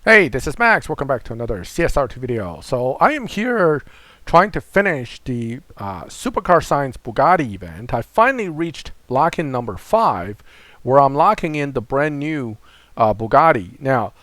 Hey, this is Max. Welcome back to another CSR2 video. So I am here trying to finish the Supercar Science Bugatti event. I finally reached lock-in number 5, where I'm locking in the brand new Bugatti. Now,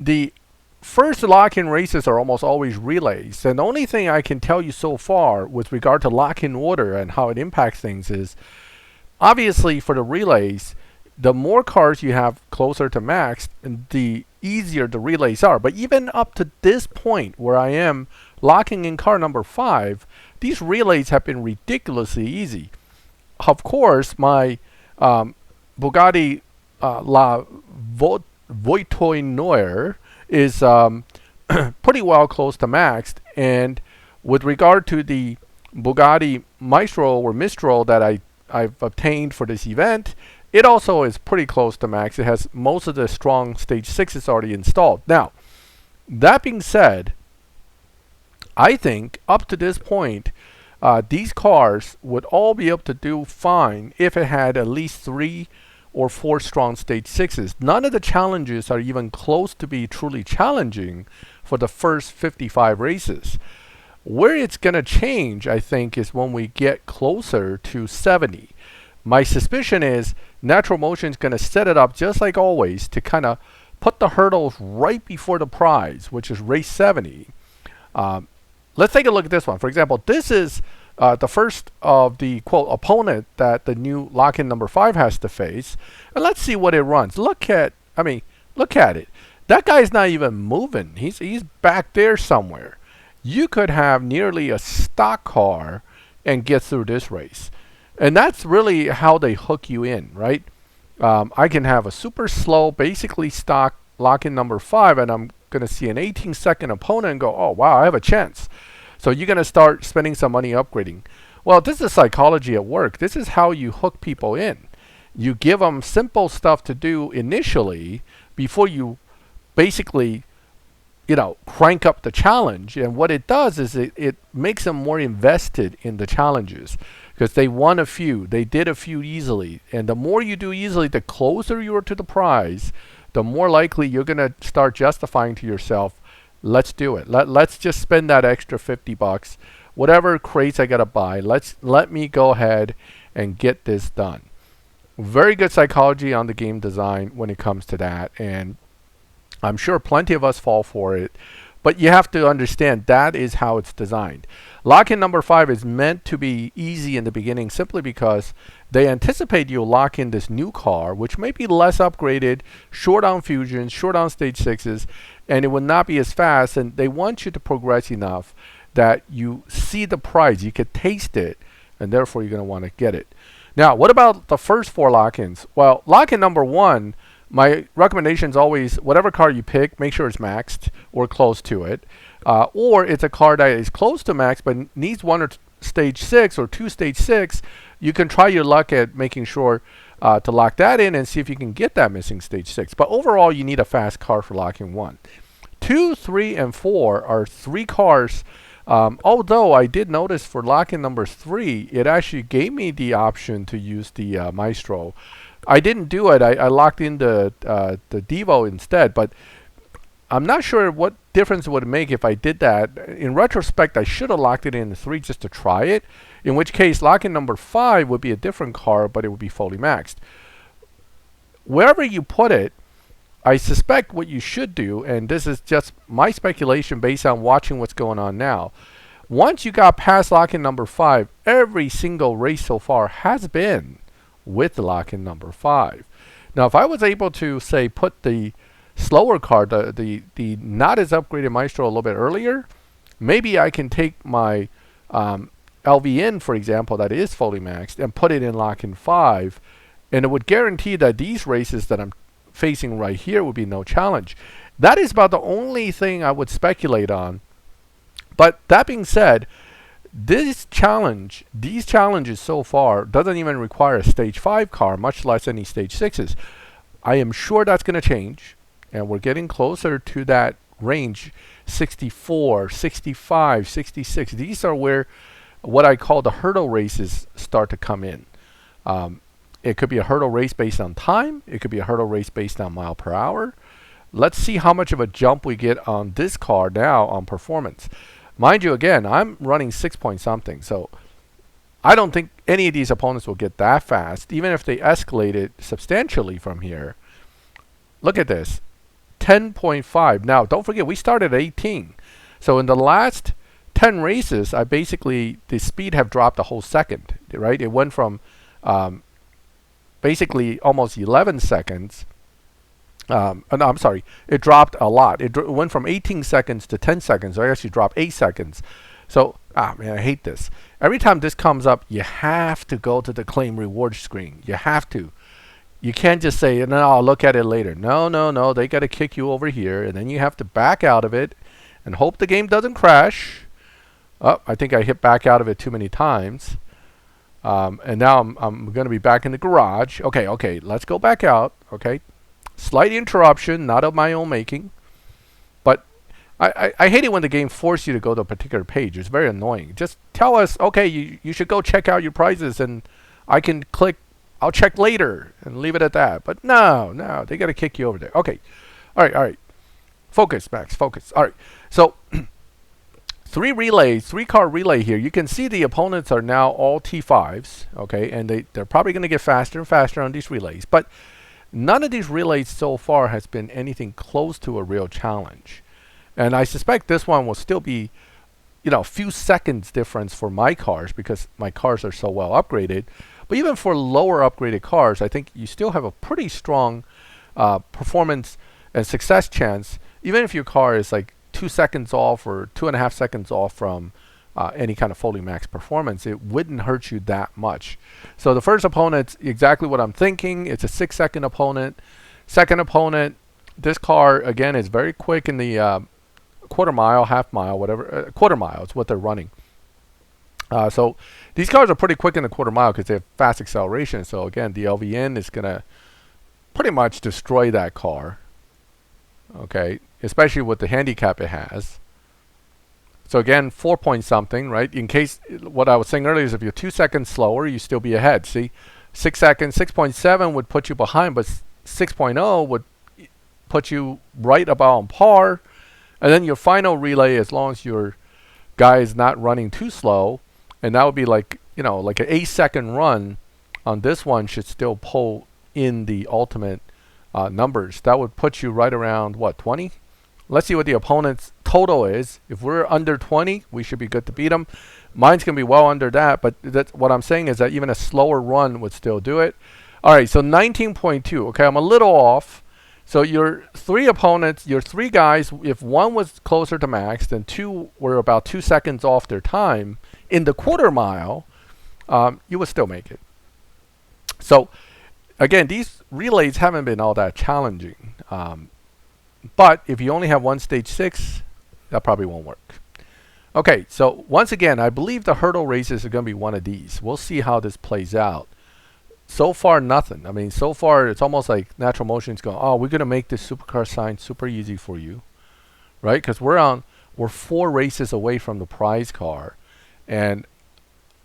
the first lock-in races are almost always relays, and the only thing I can tell you so far with regard to lock-in order and how it impacts things is, obviously for the relays, the more cars you have closer to max, the easier the relays are. But even up to this point where I am locking in car number 5, these relays have been ridiculously easy. Of course, my Bugatti La Voitoinoir is pretty well close to maxed. And with regard to the Bugatti Mistral that I've obtained for this event, it also is pretty close to max. It has most of the strong stage 6s already installed. Now, that being said, I think up to this point, these cars would all be able to do fine if it had at least 3 or 4 strong stage 6s. None of the challenges are even close to be truly challenging for the first 55 races. Where it's going to change, I think, is when we get closer to 70. My suspicion is Natural Motion is going to set it up just like always to kind of put the hurdles right before the prize, which is race 70. Let's take a look at this one. For example, this is the first of the quote opponent that the new lock-in number 5 has to face, and let's see what it runs. Look at it. That guy's not even moving. He's back there somewhere. You could have nearly a stock car and get through this race. And that's really how they hook you in, right? I can have a super slow, basically stock lock-in number 5, and I'm going to see an 18-second opponent and go, oh, wow, I have a chance. So you're going to start spending some money upgrading. Well, this is psychology at work. This is how you hook people in. You give them simple stuff to do initially before you basically, crank up the challenge. And what it does is it makes them more invested in the challenges. Because they won a few, they did a few easily, and the more you do easily, the closer you are to the prize, the more likely you're going to start justifying to yourself, let's do it. Let's just spend that extra 50 bucks, whatever crates I got to buy. Let me go ahead and get this done. Very good psychology on the game design when it comes to that, and I'm sure plenty of us fall for it. But you have to understand that is how it's designed. Lock-in number 5 is meant to be easy in the beginning simply because they anticipate you'll lock in this new car, which may be less upgraded, short on fusions, short on stage 6s, and it will not be as fast. And they want you to progress enough that you see the prize, you could taste it, and therefore you're going to want to get it. Now, what about the first 4 lock-ins? Well, lock-in number 1, my recommendation is always whatever car you pick, make sure it's maxed or close to it. Or it's a car that is close to max but needs 1 or stage 6 or 2 stage 6. You can try your luck at making sure to lock that in and see if you can get that missing stage 6. But overall, you need a fast car for lock-in 1. 2, 3, and 4 are 3 cars. Although I did notice for lock-in number 3, it actually gave me the option to use the Mistral. I didn't do it. I locked in the Devo instead, but I'm not sure what difference it would make if I did that. In retrospect, I should have locked it in 3 just to try it, in which case lock-in number 5 would be a different car, but it would be fully maxed. Wherever you put it, I suspect what you should do, and this is just my speculation based on watching what's going on now, once you got past lock-in number 5, every single race so far has been with the lock-in number 5. Now, if I was able to, say, put the slower car, the not as upgraded Maestro a little bit earlier, maybe I can take my LVN, for example, that is fully maxed, and put it in lock-in 5, and it would guarantee that these races that I'm facing right here would be no challenge. That is about the only thing I would speculate on. But that being said, these challenges so far doesn't even require a stage 5 car, much less any stage 6s. I am sure that's going to change, and we're getting closer to that range, 64, 65, 66. These are where what I call the hurdle races start to come in. It could be a hurdle race based on time. It could be a hurdle race based on mile per hour. Let's see how much of a jump we get on this car now on performance. Mind you, again, I'm running 6 point something, so I don't think any of these opponents will get that fast, even if they escalate it substantially from here. Look at this, 10.5. Now, don't forget, we started at 18. So in the last 10 races, the speed have dropped a whole second, right? It went from basically almost 11 seconds. No, I'm sorry, it dropped a lot. It went from 18 seconds to 10 seconds. So it actually dropped 8 seconds. So, man, I hate this. Every time this comes up, you have to go to the claim reward screen. You have to. You can't just say, no, I'll look at it later. No, no, no. They got to kick you over here, and then you have to back out of it and hope the game doesn't crash. Oh, I think I hit back out of it too many times. And now I'm going to be back in the garage. Okay, let's go back out. Okay. Slight interruption, not of my own making. But I hate it when the game forces you to go to a particular page. It's very annoying. Just tell us, okay, you should go check out your prizes, and I can click, I'll check later, and leave it at that. But no, they got to kick you over there. Okay. All right. Focus, Max, focus. All right. So, 3-car relay here. You can see the opponents are now all T5s, okay, and they're probably going to get faster and faster on these relays. But none of these relays so far has been anything close to a real challenge. And I suspect this one will still be, a few seconds difference for my cars because my cars are so well upgraded. But even for lower upgraded cars, I think you still have a pretty strong performance and success chance, even if your car is like 2 seconds off or 2.5 seconds off from any kind of fully max performance. It wouldn't hurt you that much. So the first opponent's exactly what I'm thinking. It's a 6-second opponent. Second opponent, this car again is very quick in the quarter mile, half mile, whatever. Quarter mile is what they're running. So these cars are pretty quick in the quarter mile because they have fast acceleration. So again, the LVN is going to pretty much destroy that car. Okay, especially with the handicap it has. So again, 4 point something, right? In case, what I was saying earlier is if you're 2 seconds slower, you still be ahead. See, 6 seconds, 6.7 would put you behind, but 6.0 would put you right about on par. And then your final relay, as long as your guy is not running too slow, and that would be like, like an 8-second run on this one should still pull in the ultimate numbers. That would put you right around, what, 20? Let's see what the opponent's total is. If we're under 20, we should be good to beat them. Mine's going to be well under that, but that's what I'm saying is that even a slower run would still do it. All right, so 19.2. Okay, I'm a little off. So your 3 opponents, your 3 guys, if one was closer to max, then 2 were about 2 seconds off their time in the quarter mile, you would still make it. So, again, these relays haven't been all that challenging. But if you only have one stage 6, that probably won't work. Okay, so once again, I believe the hurdle races are going to be one of these. We'll see how this plays out. So far, nothing. I mean, so far, it's almost like Natural Motion's going, oh, we're going to make this Supercar Science super easy for you, right? Because we're 4 races away from the prize car, and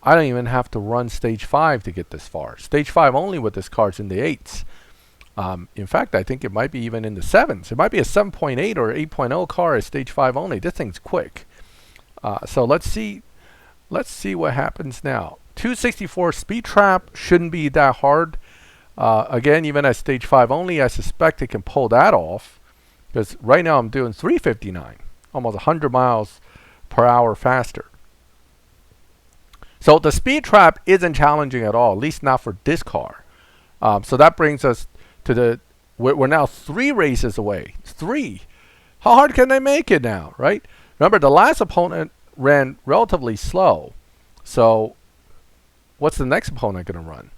I don't even have to run stage 5 to get this far. Stage 5 only with this car is in the 8s. In fact, I think it might be even in the 7s. It might be a 7.8 or 8.0 car at stage 5 only. This thing's quick. So let's see what happens now. 264 speed trap shouldn't be that hard. Again, even at stage 5 only, I suspect it can pull that off. Because right now I'm doing 359, almost 100 miles per hour faster. So the speed trap isn't challenging at all, at least not for this car. So that brings us to we're now 3 races away. 3. How hard can they make it now, right? Remember, the last opponent ran relatively slow. So what's the next opponent going to run?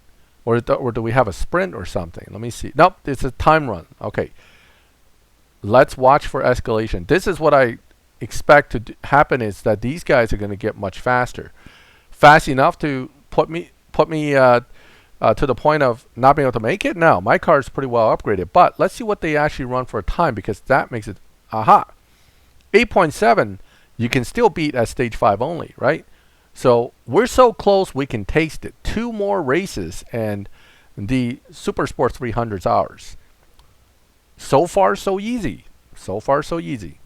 Or do we have a sprint or something? Let me see. Nope, it's a time run. Okay. Let's watch for escalation. This is what I expect to happen, is that these guys are going to get much faster. Fast enough to put me to the point of not being able to make it? No, my car is pretty well upgraded. But let's see what they actually run for a time, because that makes it, 8.7, you can still beat at stage 5 only, right? So we're so close we can taste it. 2 more races and the Super Sport 300's ours. So far, so easy. So far, so easy.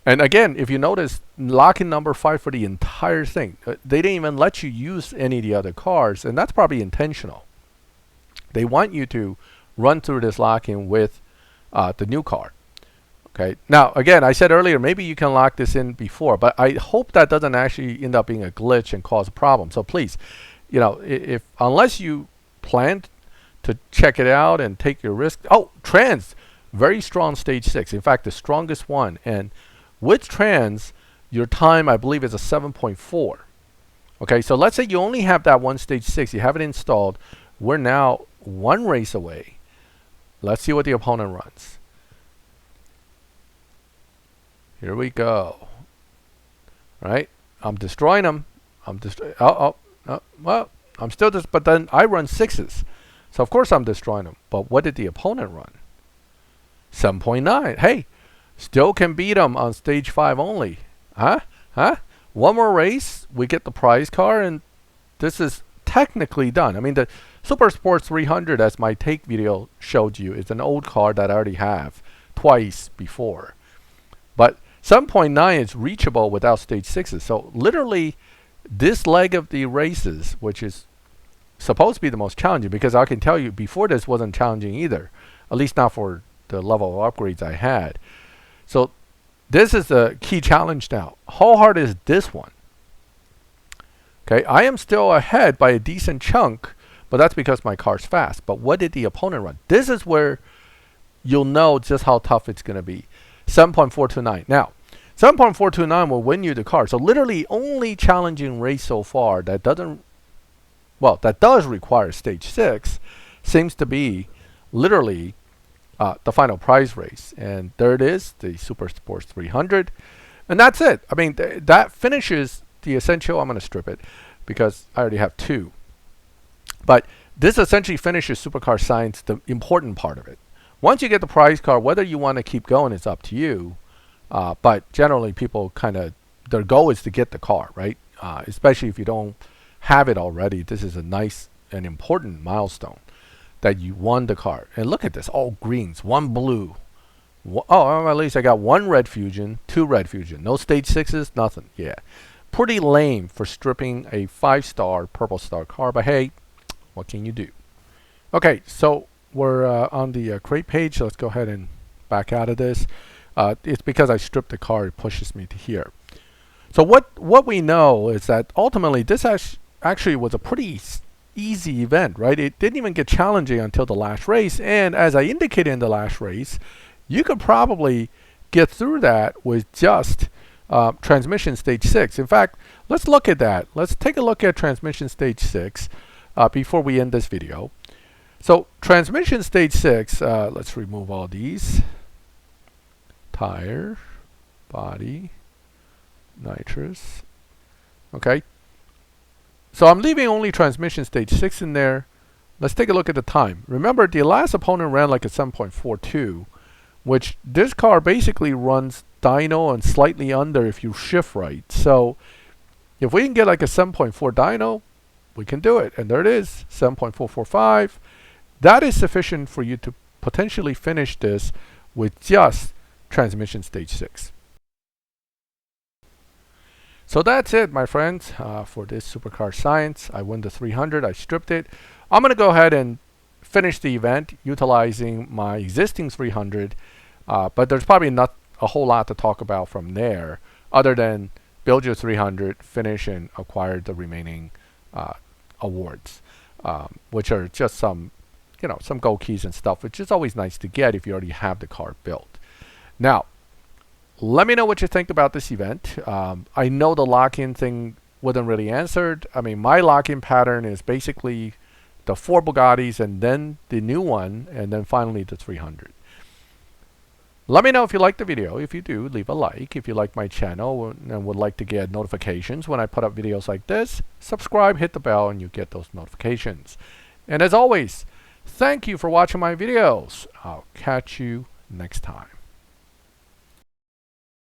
And again, if you notice, lock-in number 5 for the entire thing. They didn't even let you use any of the other cars, and that's probably intentional. They want you to run through this lock-in with the new car. Okay. Now, again, I said earlier, maybe you can lock this in before, but I hope that doesn't actually end up being a glitch and cause a problem. So please, if unless you plan to check it out and take your risk. Oh, trans, very strong stage 6. In fact, the strongest one. And with trans, your time, I believe, is a 7.4. Okay, so let's say you only have that one stage 6. You have it installed. We're now one race away. Let's see what the opponent runs. Here we go. Right? I'm destroying them. Well, I'm still but then I run 6s. So of course I'm destroying them. But what did the opponent run? 7.9. Hey, still can beat them on stage 5 only. Huh? One more race, we get the prize car, and this is technically done. I mean, the Super Sport 300, as my take video showed you, is an old car that I already have twice before. But 7.9 is reachable without stage 6s. So literally, this leg of the races, which is supposed to be the most challenging, because I can tell you before this wasn't challenging either, at least not for the level of upgrades I had. So this is the key challenge now. How hard is this one? Okay, I am still ahead by a decent chunk, but that's because my car's fast. But what did the opponent run? This is where you'll know just how tough it's going to be. 7.429. Now, 7.429 will win you the car. So literally only challenging race so far that does require stage 6 seems to be literally the final prize race. And there it is, the Super Sport 300. And that's it. I mean, that finishes the essential. I'm going to strip it because I already have 2. But this essentially finishes Supercar Science, the important part of it. Once you get the prize car, whether you want to keep going, it's up to you. But generally, people their goal is to get the car, right? Especially if you don't have it already. This is a nice and important milestone that you won the car. And look at this, all greens, 1 blue. At least I got 1 red fusion, 2 red fusion. No stage 6s, nothing. Yeah. Pretty lame for stripping a 5-star purple star car, but hey, what can you do? Okay, so we're on the crate page. Let's go ahead and back out of this. It's because I stripped the car, it pushes me to here. So what we know is that ultimately this actually was a pretty easy event, right? It didn't even get challenging until the last race. And as I indicated in the last race, you could probably get through that with just transmission stage 6. In fact, let's look at that. Let's take a look at transmission stage 6 before we end this video. So transmission stage 6, let's remove all these. Tire, body, nitrous. Okay. So I'm leaving only transmission stage 6 in there. Let's take a look at the time. Remember, the last opponent ran like a 7.42, which this car basically runs dyno and slightly under if you shift right. So if we can get like a 7.4 dyno, we can do it. And there it is, 7.445. That is sufficient for you to potentially finish this with just transmission stage 6. So that's it, my friends, for this Supercar Science. I won the 300. I stripped it. I'm going to go ahead and finish the event utilizing my existing 300. But there's probably not a whole lot to talk about from there other than build your 300, finish, and acquire the remaining awards, which are just some gold keys and stuff, which is always nice to get if you already have the car built. Now, let me know what you think about this event. I know the lock-in thing wasn't really answered. I mean, my lock-in pattern is basically the 4 Bugattis and then the new one, and then finally the 300. Let me know if you liked the video. If you do, leave a like. If you like my channel and would like to get notifications when I put up videos like this, subscribe, hit the bell, and you get those notifications. And as always, thank you for watching my videos. I'll catch you next time.